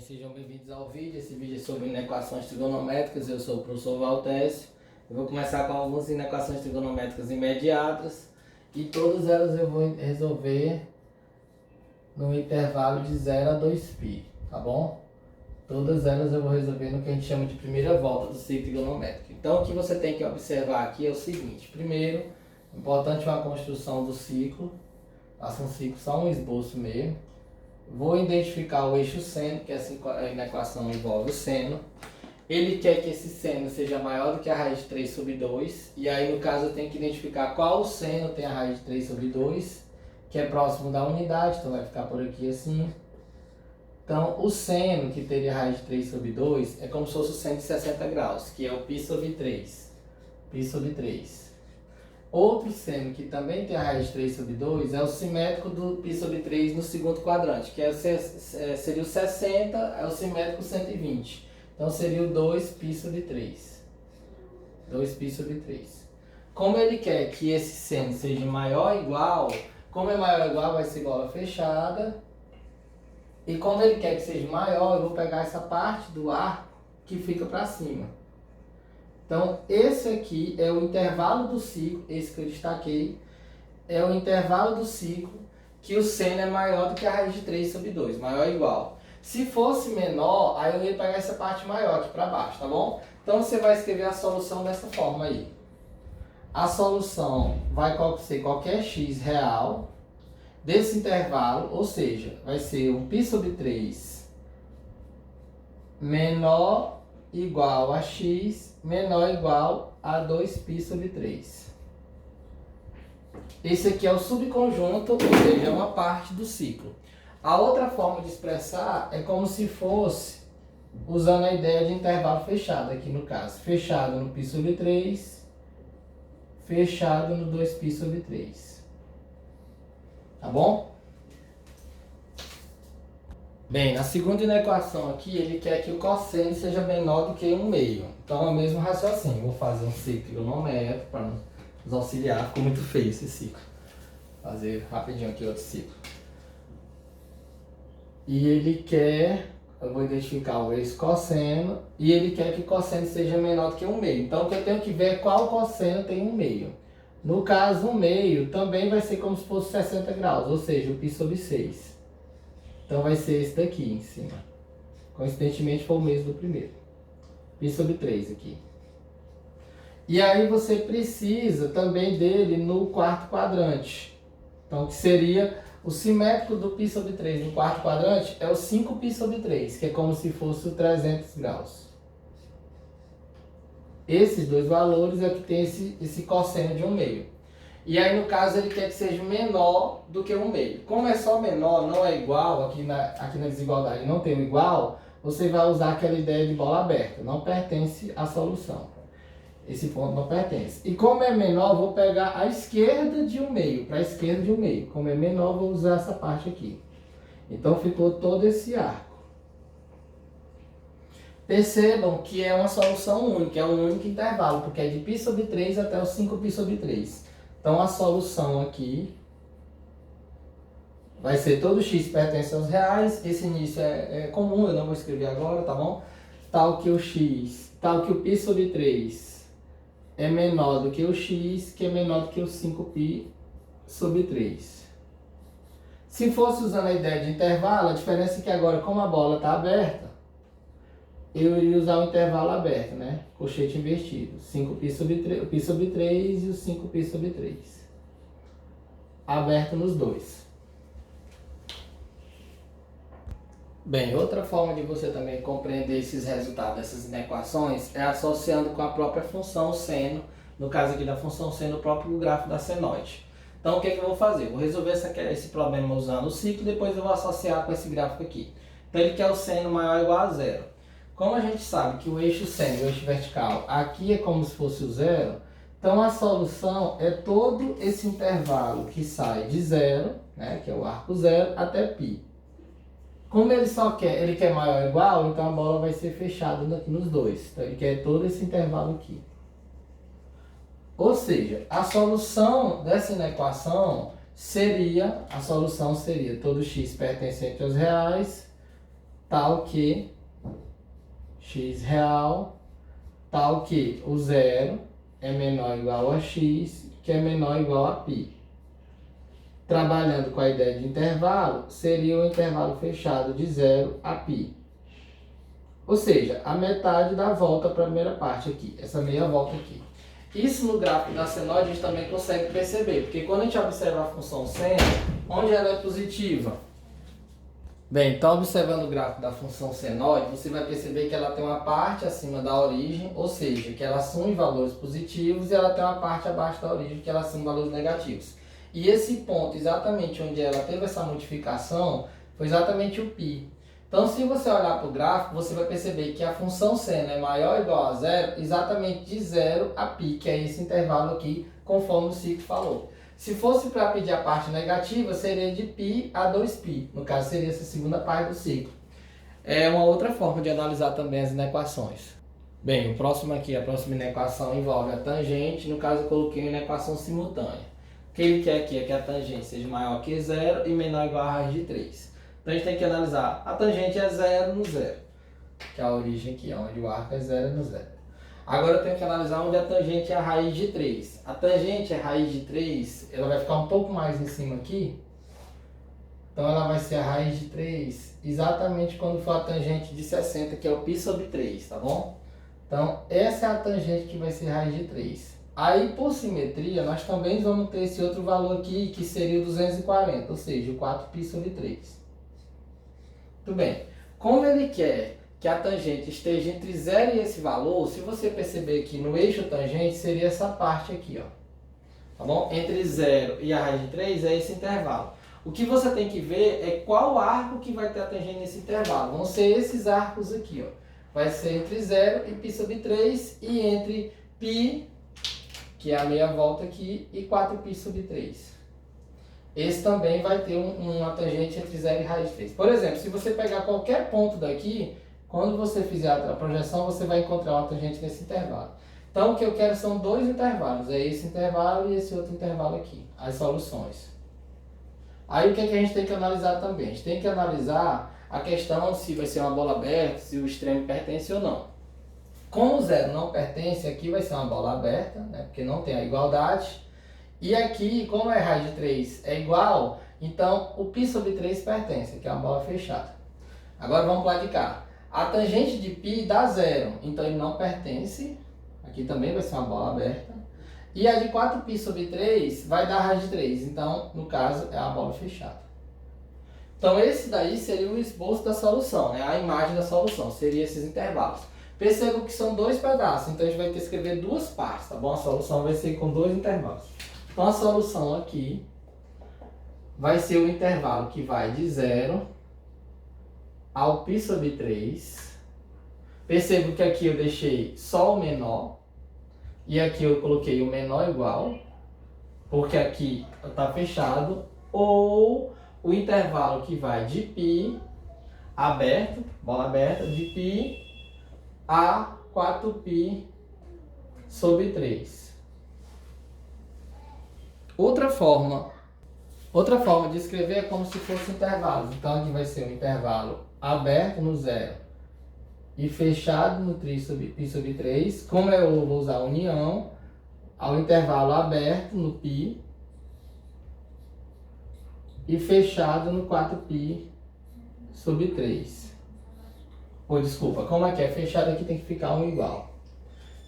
Sejam bem-vindos ao vídeo. Esse vídeo é sobre inequações trigonométricas. Eu sou o professor Valtécio. Eu vou começar com algumas inequações trigonométricas imediatas e todas elas eu vou resolver no intervalo de 0 a 2π, tá bom? Todas elas eu vou resolver no que a gente chama de primeira volta do ciclo trigonométrico. Então o que você tem que observar aqui é o seguinte: primeiro, importante uma construção do ciclo. Faça um ciclo, só um esboço mesmo. Vou identificar o eixo seno, que a inequação envolve o seno. Ele quer que esse seno seja maior do que a raiz de 3 sobre 2. E aí, no caso, eu tenho que identificar qual seno tem a raiz de 3 sobre 2, que é próximo da unidade, então vai ficar por aqui assim. Então, o seno que teria a raiz de 3 sobre 2 é como se fosse o seno de 60 graus, que é o π sobre 3. π sobre 3. Outro seno que também tem a raiz de 3 sobre 2 é o simétrico do π sobre 3 no segundo quadrante, que seria o 60, é o simétrico 120. Então seria o 2π sobre 3. 2π sobre 3. Como ele quer que esse seno seja maior ou igual, como é maior ou igual, vai ser bola fechada. E como ele quer que seja maior, eu vou pegar essa parte do arco que fica para cima. Então, esse aqui é o intervalo do ciclo, esse que eu destaquei, é o intervalo do ciclo que o seno é maior do que a raiz de 3 sobre 2, maior ou igual. Se fosse menor, aí eu ia pegar essa parte maior aqui para baixo, tá bom? Então, você vai escrever a solução dessa forma aí. A solução vai ser qualquer x real desse intervalo, ou seja, vai ser um π sobre 3 menor igual a x menor ou igual a 2π sobre 3. Esse aqui é o subconjunto, ou seja, é uma parte do ciclo. A outra forma de expressar é como se fosse usando a ideia de intervalo fechado, aqui no caso. Fechado no π sobre 3, fechado no 2π sobre 3. Tá bom? Bem, na segunda inequação aqui, ele quer que o cosseno seja menor do que 1/2. Então é o mesmo raciocínio. Vou fazer um ciclo trigonométrico para nos auxiliar. Ficou muito feio esse ciclo. Vou fazer rapidinho aqui outro ciclo. E ele quer, eu vou identificar esse cosseno, e ele quer que o cosseno seja menor do que 1/2. Então o que eu tenho que ver é qual cosseno tem 1/2. No caso, 1/2 também vai ser como se fosse 60 graus, ou seja, o π sobre 6. Então vai ser esse daqui em cima. Coincidentemente foi o mesmo do primeiro. π sobre 3 aqui. E aí você precisa também dele no quarto quadrante. Então que seria o simétrico do π sobre 3 no quarto quadrante é o 5π sobre 3, que é como se fosse o 300 graus. Esses dois valores é que tem esse cosseno de 1/2. E aí, no caso, ele quer que seja menor do que 1/2. Como é só menor, não é igual, aqui na desigualdade não tem o igual, você vai usar aquela ideia de bola aberta. Não pertence à solução. Esse ponto não pertence. E como é menor, vou pegar a esquerda de 1/2, para a esquerda de 1/2. Como é menor, vou usar essa parte aqui. Então, ficou todo esse arco. Percebam que é uma solução única, é um único intervalo, porque é de π sobre 3 até o 5π sobre 3. Então, a solução aqui vai ser todo x pertence aos reais. Esse início é comum, eu não vou escrever agora, tá bom? Tal que o π sobre 3 é menor do que o x, que é menor do que o 5π sobre 3. Se fosse usando a ideia de intervalo, a diferença é que agora, como a bola está aberta, eu iria usar o intervalo aberto, né? Colchete invertido. 5π sobre 3, o π sobre 3 e o 5π sobre 3. Aberto nos dois. Bem, outra forma de você também compreender esses resultados dessas inequações é associando com a própria função seno, no caso aqui da função seno, o próprio grafo da senoide. Então, o que é que eu vou fazer? Vou resolver esse problema usando o ciclo, depois eu vou associar com esse gráfico aqui. Então, ele quer o seno maior ou igual a zero. Como a gente sabe que o eixo seno e o eixo vertical aqui é como se fosse o zero, então a solução é todo esse intervalo que sai de zero, né, que é o arco zero, até π. Como ele quer maior ou igual, então a bola vai ser fechada nos dois. Então ele quer todo esse intervalo aqui. Ou seja, a solução dessa inequação seria todo x pertencente aos reais, tal que x real, tal que o zero é menor ou igual a x, que é menor ou igual a π. Trabalhando com a ideia de intervalo, seria o intervalo fechado de 0 a π. Ou seja, a metade da volta para a primeira parte aqui, essa meia volta aqui. Isso no gráfico da senoide a gente também consegue perceber, porque quando a gente observa a função seno, onde ela é positiva? Bem, então observando o gráfico da função senoide, você vai perceber que ela tem uma parte acima da origem, ou seja, que ela assume valores positivos, e ela tem uma parte abaixo da origem, que ela assume valores negativos. E esse ponto, exatamente onde ela teve essa modificação, foi exatamente o π. Então, se você olhar para o gráfico, você vai perceber que a função seno é maior ou igual a zero, exatamente de 0 a π, que é esse intervalo aqui, conforme o ciclo falou. Se fosse para pedir a parte negativa, seria de π a 2π. No caso, seria essa segunda parte do ciclo. É uma outra forma de analisar também as inequações. Bem, o próximo aqui, a próxima inequação envolve a tangente. No caso, eu coloquei uma inequação simultânea. O que ele quer aqui é que a tangente seja maior que zero e menor ou igual a raiz de 3. Então, a gente tem que analisar. A tangente é zero no zero, que é a origem aqui, onde o arco é zero no zero. Agora eu tenho que analisar onde a tangente é a raiz de 3. A tangente é a raiz de 3, ela vai ficar um pouco mais em cima aqui. Então ela vai ser a raiz de 3 exatamente quando for a tangente de 60, que é o π sobre 3, tá bom? Então essa é a tangente que vai ser a raiz de 3. Aí por simetria nós também vamos ter esse outro valor aqui, que seria o 240, ou seja, o 4π sobre 3. Muito bem. Como ele quer que a tangente esteja entre 0 e esse valor, se você perceber aqui no eixo tangente, seria essa parte aqui, ó. Tá bom? Entre 0 e a raiz de 3 é esse intervalo. O que você tem que ver é qual arco que vai ter a tangente nesse intervalo. Vão ser esses arcos aqui, ó. Vai ser entre 0 e π sobre 3 e entre π, que é a meia volta aqui, e 4π sobre 3. Esse também vai ter uma tangente entre 0 e raiz de 3. Por exemplo, se você pegar qualquer ponto daqui, quando você fizer a projeção, você vai encontrar uma tangente nesse intervalo. Então, o que eu quero são dois intervalos. É esse intervalo e esse outro intervalo aqui. As soluções. Aí, o que, é que a gente tem que analisar também? A gente tem que analisar a questão se vai ser uma bola aberta, se o extremo pertence ou não. Como o zero não pertence, aqui vai ser uma bola aberta, né? Porque não tem a igualdade. E aqui, como é raiz de 3 é igual, então o π sobre 3 pertence, que é uma bola fechada. Agora vamos para lá de cá. A tangente de π dá zero, então ele não pertence. Aqui também vai ser uma bola aberta. E a de 4π sobre 3 vai dar raiz de 3, então no caso é a bola fechada. Então esse daí seria o esboço da solução, né? A imagem da solução, seria esses intervalos. Percebam que são dois pedaços, então a gente vai ter que escrever duas partes, tá bom? A solução vai ser com dois intervalos. Então a solução aqui vai ser o intervalo que vai de 0 ao π sobre 3. Percebo que aqui eu deixei só o menor. E aqui eu coloquei o menor igual. Porque aqui está fechado. Ou o intervalo que vai de π aberto, bola aberta, de π a 4π sobre 3. Outra forma de escrever é como se fosse intervalos. Então aqui vai ser um intervalo aberto no 0 e fechado no π sobre 3. Como eu vou usar a união, ao intervalo aberto no π e fechado no 4π sobre 3. Ou desculpa, como aqui é fechado, aqui tem que ficar um igual.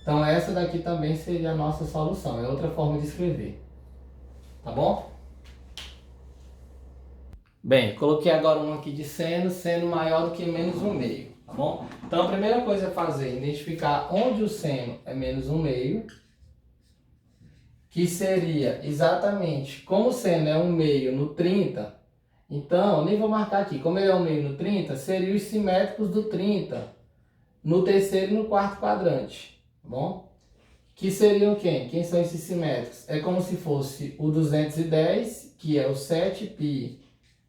Então essa daqui também seria a nossa solução. É outra forma de escrever. Tá bom? Bem, coloquei agora um aqui de seno maior do que menos 1/2, tá bom? Então a primeira coisa a fazer é identificar onde o seno é menos 1/2, que seria exatamente, como o seno é 1/2 no 30, então, nem vou marcar aqui, como ele é 1/2 no 30, seriam os simétricos do 30 no terceiro e no quarto quadrante, tá bom? Que seriam quem? Quem são esses simétricos? É como se fosse o 210, que é o 7π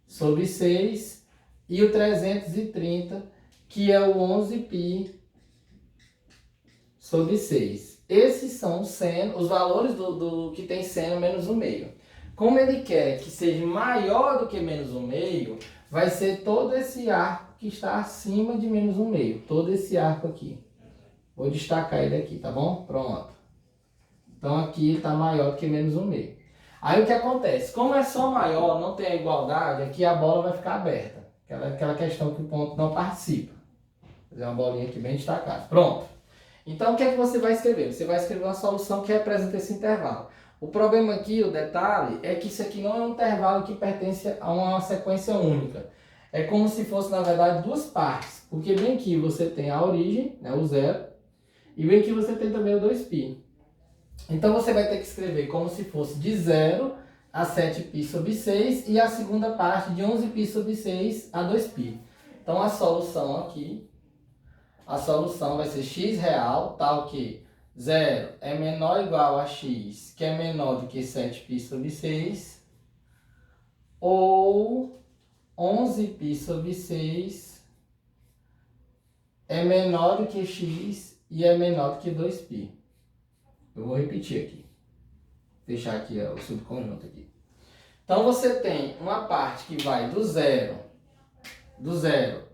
sobre 6, e o 330, que é o 11π sobre 6. Esses são os valores do que tem seno menos 1/2. Como ele quer que seja maior do que menos 1/2, vai ser todo esse arco que está acima de menos 1/2. Todo esse arco aqui. Vou destacar ele aqui, tá bom? Pronto. Então aqui está maior do que menos 1/2. Aí o que acontece? Como é só maior, não tem a igualdade, aqui a bola vai ficar aberta. Aquela questão que o ponto não participa. Vou fazer uma bolinha aqui bem destacada. Pronto. Então o que é que você vai escrever? Você vai escrever uma solução que representa esse intervalo. O problema aqui, o detalhe, é que isso aqui não é um intervalo que pertence a uma sequência única. É como se fosse, na verdade, duas partes. Porque bem aqui você tem a origem, né, o zero, e bem aqui você tem também o 2π. Então você vai ter que escrever como se fosse de 0 a 7π sobre 6 e a segunda parte de 11π sobre 6 a 2π. Então a solução aqui, a solução vai ser x real, tal que 0 é menor ou igual a x, que é menor do que 7π sobre 6, ou 11π sobre 6 é menor do que x e é menor do que 2π. Eu vou repetir aqui. Fechar aqui o subconjunto aqui. Então você tem uma parte que vai do 0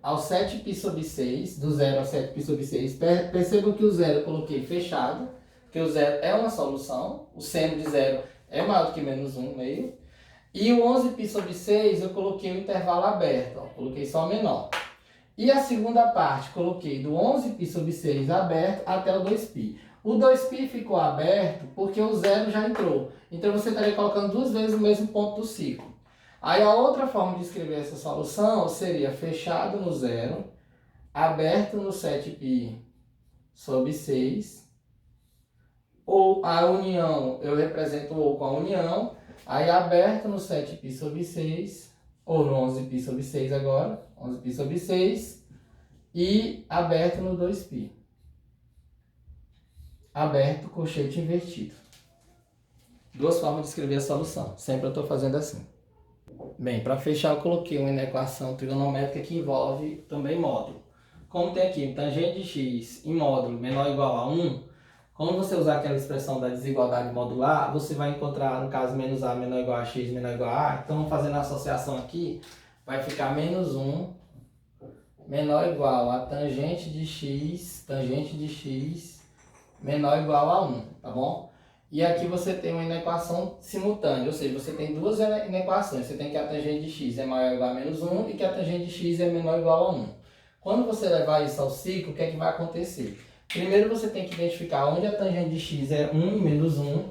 ao 7π sobre 6, do 0 ao 7π sobre 6. Percebam que o 0 eu coloquei fechado, porque o 0 é uma solução, o seno de 0 é maior do que menos 1/2. E o 11π sobre 6 eu coloquei o intervalo aberto, ó, coloquei só o menor. E a segunda parte coloquei do 11π sobre 6 aberto até o 2π. O 2π ficou aberto porque o 0 já entrou. Então você estaria colocando duas vezes o mesmo ponto do ciclo. Aí a outra forma de escrever essa solução seria fechado no 0, aberto no 7π sobre 6, ou a união, eu represento o ou com a união, aí aberto no 7π sobre 6, ou no 11π sobre 6 agora, 11π sobre 6, e aberto no 2π. Aberto, colchete invertido. Duas formas de escrever a solução. Sempre eu estou fazendo assim. Bem, para fechar eu coloquei uma equação trigonométrica que envolve também módulo. Como tem aqui tangente de x em módulo menor ou igual a 1, quando você usar aquela expressão da desigualdade modular, você vai encontrar, no caso, menos a menor ou igual a x menor ou igual a a. Então, fazendo a associação aqui, vai ficar menos 1 menor ou igual a tangente de x menor ou igual a 1, tá bom? E aqui você tem uma inequação simultânea, ou seja, você tem duas inequações. Você tem que a tangente de x é maior ou igual a menos 1 e que a tangente de x é menor ou igual a 1. Quando você levar isso ao ciclo, o que é que vai acontecer? Primeiro você tem que identificar onde a tangente de x é 1 e menos 1.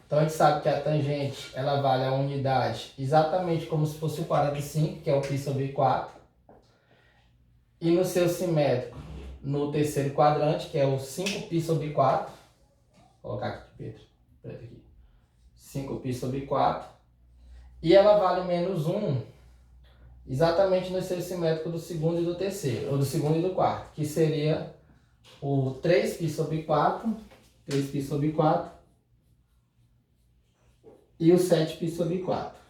Então a gente sabe que a tangente ela vale a unidade exatamente como se fosse o 45, que é o π sobre 4. E no seu simétrico, no terceiro quadrante, que é o 5π sobre 4. Vou colocar aqui, Pedro. Aqui. 5π sobre 4. E ela vale menos 1 exatamente no seu simétrico do segundo e do terceiro, ou do segundo e do quarto, que seria o 3π sobre 4, 3π sobre 4 e o 7π sobre 4.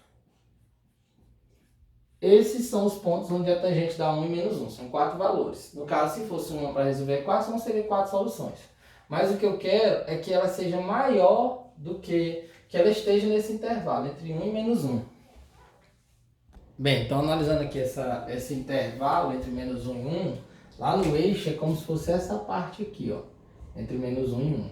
Esses são os pontos onde a tangente dá 1 e menos 1. São 4 valores. No caso, se fosse uma para resolver 4, não seriam 4 soluções. Mas o que eu quero é que ela seja maior do que ela esteja nesse intervalo, entre 1 e menos 1. Bem, então analisando aqui esse intervalo entre menos 1 e 1, lá no eixo é como se fosse essa parte aqui, ó, entre menos 1 e 1.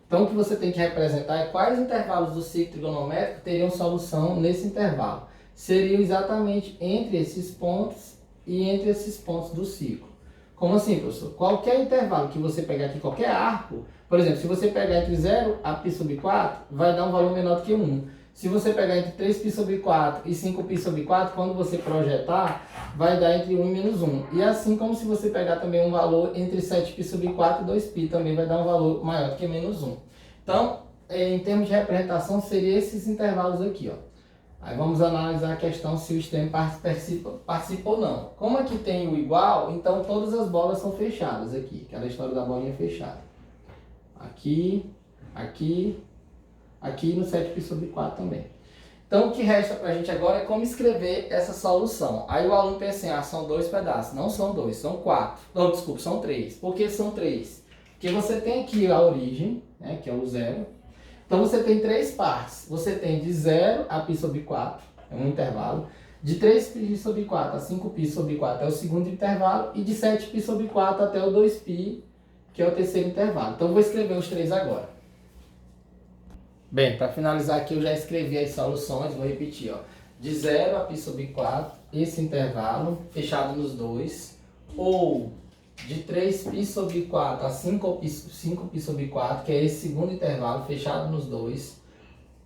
Então o que você tem que representar é quais intervalos do ciclo trigonométrico teriam solução nesse intervalo. Seriam exatamente entre esses pontos e entre esses pontos do ciclo. Como assim, professor? Qualquer intervalo que você pegar aqui, qualquer arco, por exemplo, se você pegar entre 0 a π sobre 4, vai dar um valor menor do que 1. Se você pegar entre 3π sobre 4 e 5π sobre 4, quando você projetar, vai dar entre 1 e menos 1. E assim como se você pegar também um valor entre 7π sobre 4 e 2π, também vai dar um valor maior do que menos 1. Então, em termos de representação, seriam esses intervalos aqui, ó. Aí vamos analisar a questão se o extremo participa ou não. Como aqui tem o igual, então todas as bolas são fechadas aqui. Aquela história da bolinha fechada. Aqui, aqui, aqui no 7π sobre 4 também. Então o que resta pra gente agora é como escrever essa solução. Aí o aluno pensa assim, são 2 pedaços. Não são 2, são 4. Não, desculpa, são 3. Por que são 3? Porque você tem aqui a origem, né, que é o 0. Então você tem 3 partes. Você tem de 0 a π sobre 4, é um intervalo. De 3π sobre 4 a 5π sobre 4 é o segundo intervalo e de 7π sobre 4 até o 2π, que é o terceiro intervalo. Então eu vou escrever os três agora. Bem, para finalizar aqui eu já escrevi as soluções, vou repetir, ó. De 0 a π sobre 4, esse intervalo, fechado nos dois, ou de 3π sobre 4 a 5π sobre 4, que é esse segundo intervalo, fechado nos dois,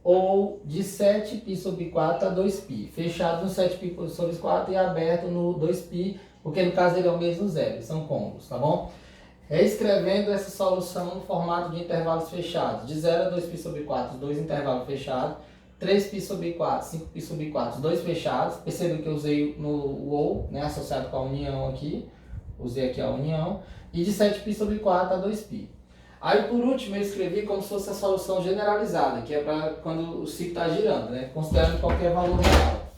ou de 7π sobre 4 a 2π, fechado no 7π sobre 4 e aberto no 2π, porque no caso ele é o mesmo zero, são combos, tá bom? Reescrevendo essa solução no formato de intervalos fechados, de 0 a 2π sobre 4, dois intervalos fechados, 3π sobre 4, 5π sobre 4, dois fechados, percebam que eu usei no ou, né, associado com a união aqui, usei aqui a união, e de 7π sobre 4 a 2π. Aí por último eu escrevi como se fosse a solução generalizada, que é para quando o ciclo está girando, né, considerando qualquer valor real.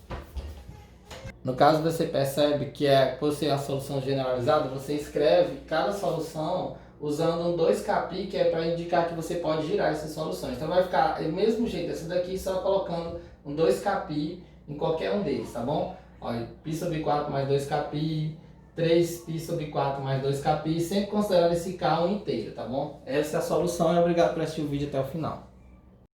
No caso você percebe que por ser a solução generalizada, você escreve cada solução usando um 2κπ, que é para indicar que você pode girar essas soluções. Então vai ficar do mesmo jeito essa daqui, só colocando um 2κπ em qualquer um deles, tá bom? Olha, π sobre 4 mais 2κπ, 3π sobre 4 mais 2κπ, sempre considerando esse K um inteiro, tá bom? Essa é a solução e obrigado por assistir o vídeo até o final.